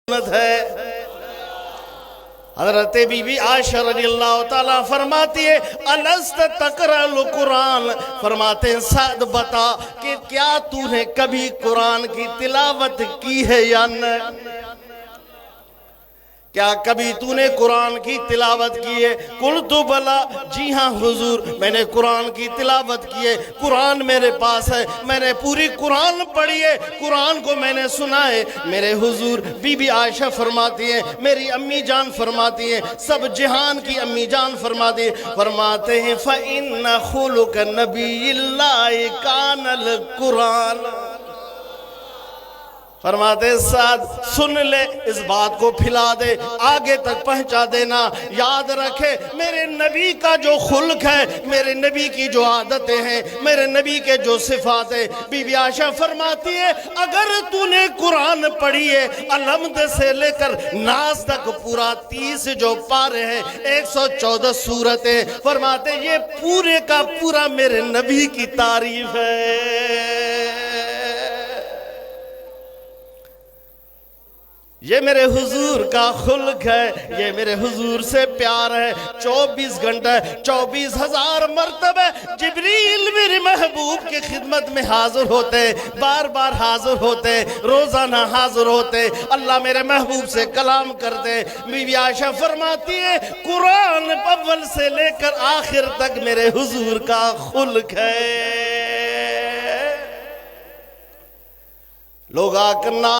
ہے۔ حضرت be be عائشہ رضی اللہ تعالیٰ فرماتی ہے الست تقرأ القرآن، فرماتے ہیں سعد بتا کہ کیا تو نے کبھی قرآن کی تلاوت کی ہے یا نہیں؟ کیا کبھی تو نے قرآن کی تلاوت کی ہے؟ قلت بلا، جی ہاں حضور میں نے قرآن کی تلاوت کی ہے، قرآن میرے پاس ہے، میں نے پوری قرآن پڑھی ہے، قرآن کو میں نے سنا ہے۔ میرے حضور بی بی عائشہ فرماتی ہیں، میری امی جان فرماتی ہیں، سب جہان کی امی جان فرماتی ہیں، فرماتے ہیں فَإِنَّ خُلُقَ نَبِيِّ اللَّهِ كَانَ الْقُرْآنَ۔ فرماتے ساتھ سن لے، اس بات کو پھیلا دے، آگے تک پہنچا دینا، یاد رکھے میرے نبی کا جو خلق ہے، میرے نبی کی جو عادتیں ہیں، میرے نبی کے جو صفات ہیں۔ بی بی عائشہ فرماتی ہے اگر تو نے قرآن پڑھی ہے الحمد سے لے کر ناس تک پورا 30 جو پارے ہیں، 114 سورتیں، فرماتے یہ پورے کا پورا میرے نبی کی تعریف ہے، یہ میرے حضور کا خلق ہے، یہ میرے حضور سے پیار ہے۔ 24 گھنٹہ 24,000 مرتبہ جبریل میرے محبوب کی خدمت میں حاضر ہوتے، بار بار حاضر ہوتے، روزانہ حاضر ہوتے، اللہ میرے محبوب سے کلام کرتے۔ بی بی عائشہ فرماتی ہے قرآن اول سے لے کر آخر تک میرے حضور کا خلق ہے۔ لوگ آ کر